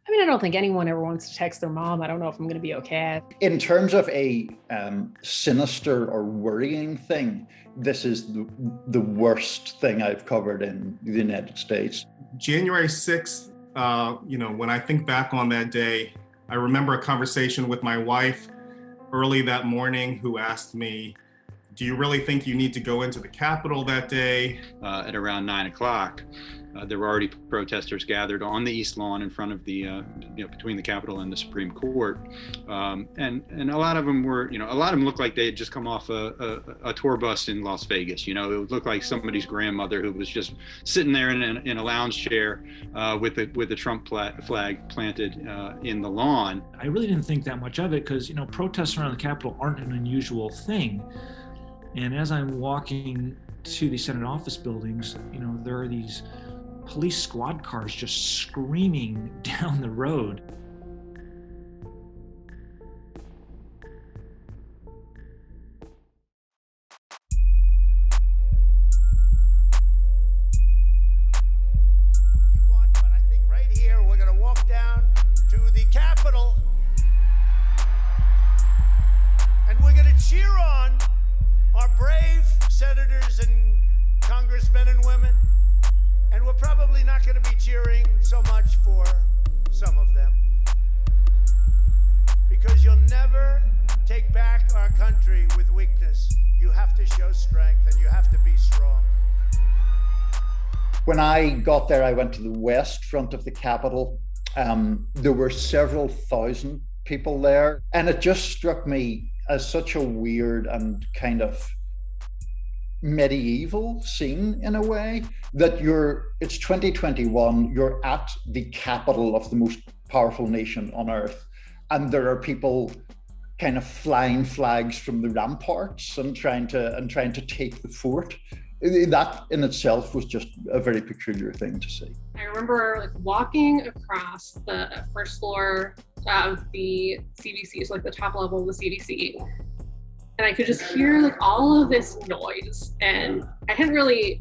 I mean, I don't think anyone ever wants to text their mom, I don't know if I'm going to be okay. In terms of a sinister or worrying thing, this is the worst thing I've covered in the United States. January 6th, when I think back on that day, I remember a conversation with my wife early that morning who asked me, do you really think you need to go into the Capitol that day? At around 9 o'clock, there were already protesters gathered on the East Lawn in front of the, between the Capitol and the Supreme Court. And a lot of them were, a lot of them looked like they had just come off a tour bus in Las Vegas. It looked like somebody's grandmother who was just sitting there in a lounge chair with the Trump flag planted in the lawn. I really didn't think that much of it because, protests around the Capitol aren't an unusual thing. And as I'm walking to the Senate office buildings, there are these police squad cars just screaming down the road. But I think right here we're going to walk down to the Capitol and we're going to cheer on our brave senators and congressmen and women, and we're probably not going to be cheering so much for some of them, because you'll never take back our country with weakness. You have to show strength and you have to be strong. When I got there, I went to the west front of the Capitol. There were several thousand people there, and it just struck me as such a weird and kind of medieval scene in a way, that it's 2021, you're at the capital of the most powerful nation on earth, and there are people kind of flying flags from the ramparts and trying to take the fort. That in itself was just a very peculiar thing to see. I remember walking across the first floor of the CDC, so the top level of the CDC, and I could just hear all of this noise, and it hadn't really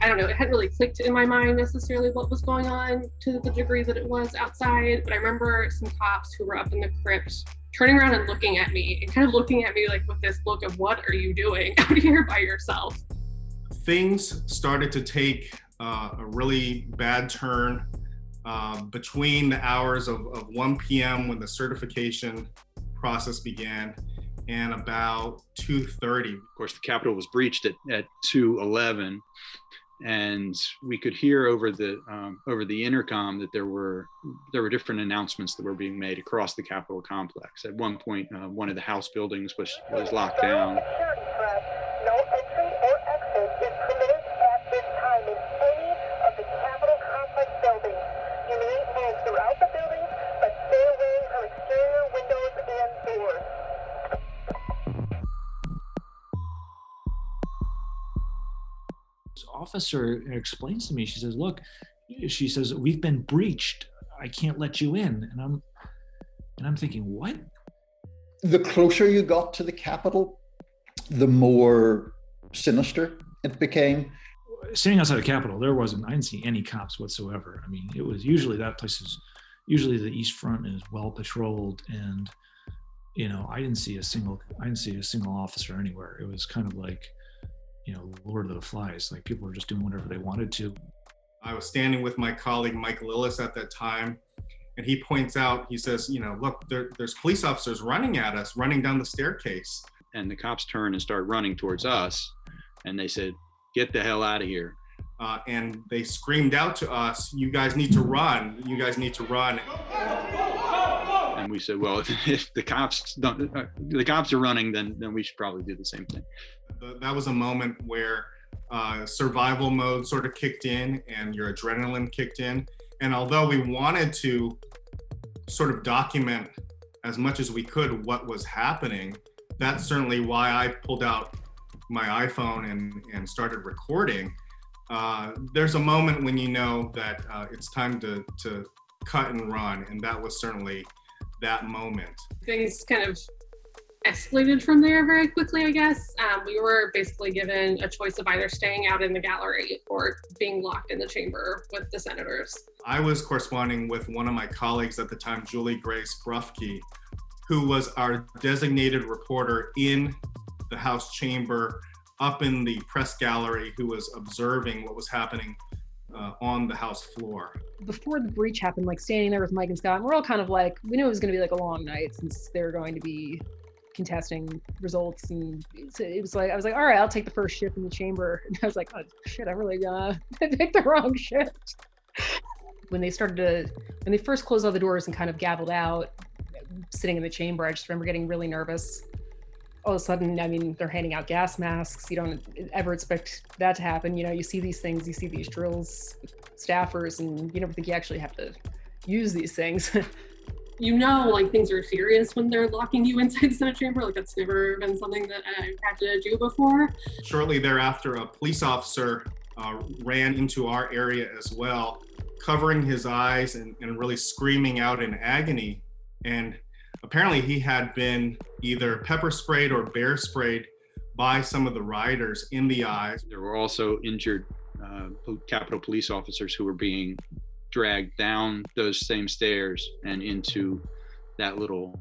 clicked in my mind necessarily what was going on to the degree that it was outside. But I remember some cops who were up in the crypt turning around and looking at me with this look of, what are you doing out here by yourself? Things started to take a really bad turn between the hours of 1 p.m. when the certification process began and about 2:30. Of course, the Capitol was breached at 2:11, and we could hear over the intercom that there were different announcements that were being made across the Capitol complex. At one point, one of the House buildings was locked down. No entry or exit is permitted at this time in any of the Capitol complex buildings. You may move throughout the building, but stay away from exterior windows and doors. This officer explains to me, she says, we've been breached. I can't let you in. And I'm thinking, what? The closer you got to the Capitol, the more sinister it became. Sitting outside the Capitol, I didn't see any cops whatsoever. I mean, it was usually the East Front is well patrolled, and I didn't see a single officer anywhere. It was kind of like, Lord of the Flies. Like, people were just doing whatever they wanted to. I was standing with my colleague Mike Lillis at that time, and he points out, he says, look, there's police officers running at us, running down the staircase. And the cops turn and start running towards us, and they said, "Get the hell out of here." And they screamed out to us, "You guys need to run. You guys need to run." And we said, well, if the cops are running, then we should probably do the same thing. That was a moment where survival mode sort of kicked in and your adrenaline kicked in. And although we wanted to sort of document as much as we could what was happening, that's certainly why I pulled out my iPhone and started recording. There's a moment when you know that it's time to cut and run, and that was certainly that moment. Things kind of escalated from there very quickly, I guess. We were basically given a choice of either staying out in the gallery or being locked in the chamber with the senators. I was corresponding with one of my colleagues at the time, Juliegrace Brufke, who was our designated reporter in the House chamber, up in the press gallery, who was observing what was happening on the House floor. Before the breach happened, like standing there with Mike and Scott, and we're all kind of like, we knew it was going to be like a long night since they were going to be contesting results, and it was like, I was like, all right, I'll take the first shift in the chamber. And I was like, oh shit, I'm really gonna pick the wrong shift. When they first closed all the doors and kind of gavelled out, sitting in the chamber, I just remember getting really nervous. All of a sudden, I mean, they're handing out gas masks. You don't ever expect that to happen. You know, you see these things, you see these drills, staffers, and you never think you actually have to use these things. You know, like, things are serious when they're locking you inside the Senate chamber. Like, that's never been something that I've had to do before. Shortly thereafter, a police officer ran into our area as well, covering his eyes and really screaming out in agony. And apparently he had been either pepper sprayed or bear sprayed by some of the rioters in the eyes. There were also injured Capitol police officers who were being dragged down those same stairs and into that little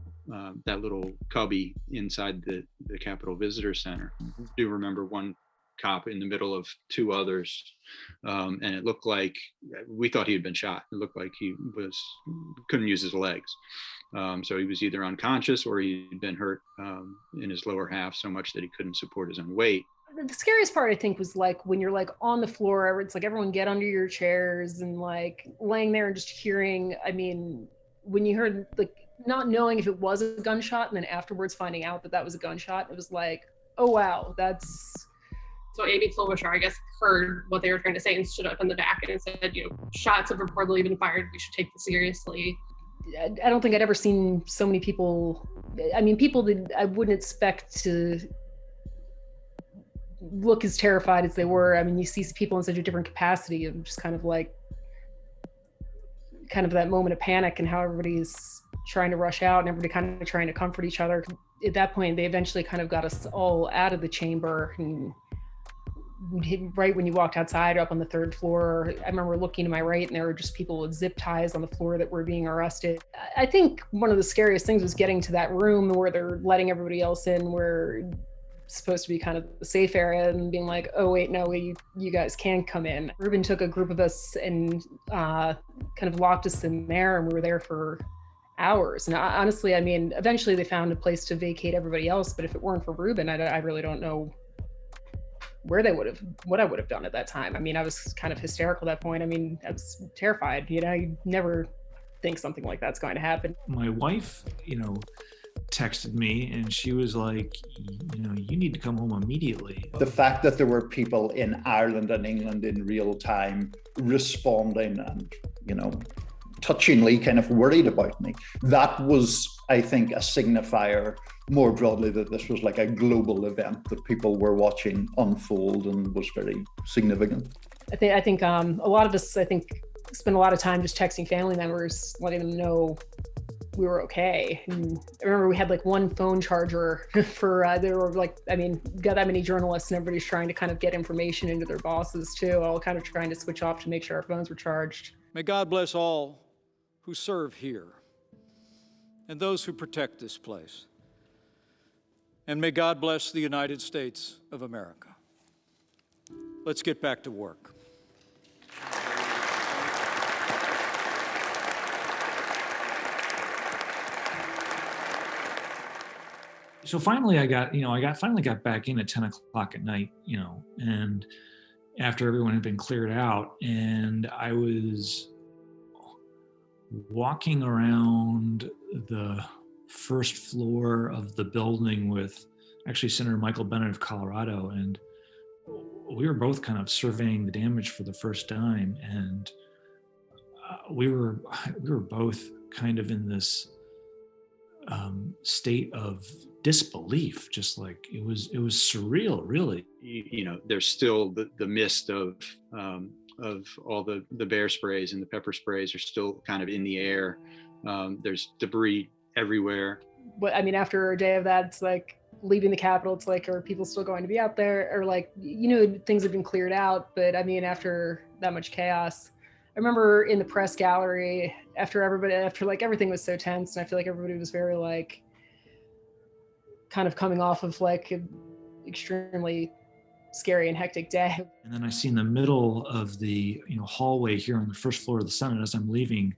cubby inside the Capitol Visitor Center. I do remember one cop in the middle of two others, and it looked like, we thought he had been shot. It looked like he couldn't use his legs. So he was either unconscious or he'd been hurt in his lower half so much that he couldn't support his own weight. The scariest part, I think, was like when you're like on the floor, it's like everyone get under your chairs, and like laying there and just hearing, I mean, when you heard, like, not knowing if it was a gunshot and then afterwards finding out that was a gunshot, it was like, oh wow, that's... So Amy Klobuchar, I guess, heard what they were trying to say and stood up in the back and said, you know, shots have reportedly been fired. We should take this seriously. I don't think I'd ever seen so many people. I mean, people that I wouldn't expect to look as terrified as they were. I mean, you see people in such a different capacity of just kind of that moment of panic and how everybody's trying to rush out and everybody kind of trying to comfort each other. At that point, they eventually kind of got us all out of the chamber, and right when you walked outside up on the third floor, I remember looking to my right and there were just people with zip ties on the floor that were being arrested. I think one of the scariest things was getting to that room where they're letting everybody else in, where it's supposed to be kind of the safe area, and being like, oh wait, no, you guys can't come in. Ruben took a group of us and kind of locked us in there, and we were there for hours. And honestly, I mean, eventually they found a place to vacate everybody else, but if it weren't for Ruben, I really don't know what I would have done at that time. I mean, I was kind of hysterical at that point. I mean, I was terrified. You know, you never think something like that's going to happen. My wife, you know, texted me and she was like, you know, you need to come home immediately. The fact that there were people in Ireland and England in real time responding and, you know, touchingly kind of worried about me, that was, I think, a signifier more broadly that this was like a global event that people were watching unfold, and was very significant. I think a lot of us, I think, spend a lot of time just texting family members, letting them know we were okay. And I remember we had like one phone charger for, there were like, I mean, got that many journalists and everybody's trying to kind of get information into their bosses too, all kind of trying to switch off to make sure our phones were charged. May God bless all who serve here and those who protect this place. And may God bless the United States of America. Let's get back to work. So finally I finally got back in at 10 o'clock at night, you know, and after everyone had been cleared out, and I was walking around the first floor of the building with actually Senator Michael Bennet of Colorado, and we were both kind of surveying the damage for the first time, and we were both kind of in this state of disbelief. Just like it was surreal, really. You know, there's still the mist of all the bear sprays and the pepper sprays are still kind of in the air. There's debris everywhere. I mean, after a day of that, it's like leaving the Capitol, it's like, are people still going to be out there? Or like, you know, things have been cleared out. But I mean, after that much chaos, I remember in the press gallery, after like everything was so tense, and I feel like everybody was very like, kind of coming off of like an extremely scary and hectic day. And then I see in the middle of the hallway here on the first floor of the Senate, as I'm leaving,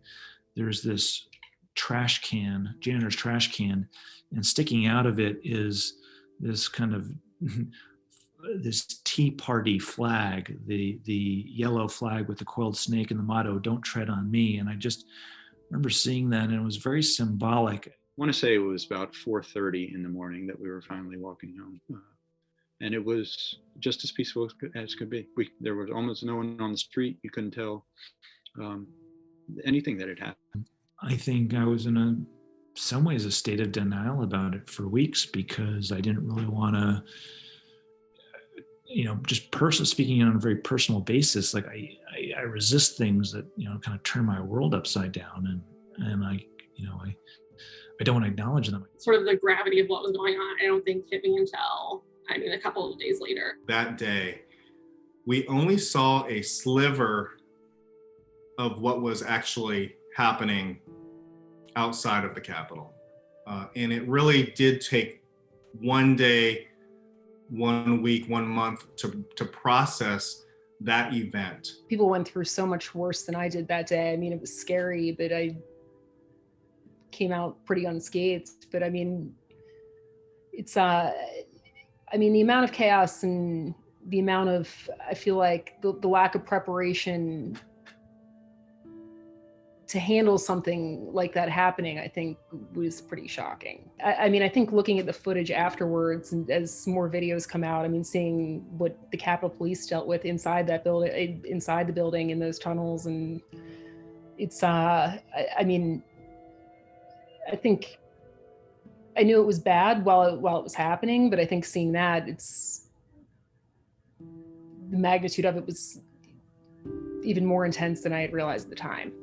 there's this trash can, janitor's trash can, and sticking out of it is this kind of this Tea Party flag, the yellow flag with the coiled snake and the motto, "Don't tread on me." And I just remember seeing that, and it was very symbolic. I want to say it was about 4:30 in the morning that we were finally walking home. And it was just as peaceful as could be. There was almost no one on the street. You couldn't tell anything that had happened. I think I was in some ways a state of denial about it for weeks, because I didn't really want to, just speaking on a very personal basis, like I resist things that, kind of turn my world upside down, and I don't want to acknowledge them. Sort of the gravity of what was going on, I don't think hit me until, a couple of days later. That day, we only saw a sliver of what was actually happening outside of the Capitol. And it really did take one day, 1 week, 1 month to process that event. People went through so much worse than I did that day. I mean, it was scary, but I came out pretty unscathed. But I mean, it's, the amount of chaos and the amount of, I feel like the lack of preparation to handle something like that happening, I think was pretty shocking. I think looking at the footage afterwards, and as more videos come out, seeing what the Capitol Police dealt with inside the building, in those tunnels, and it's, I think I knew it was bad while it was happening, but I think seeing that, the magnitude of it was even more intense than I had realized at the time.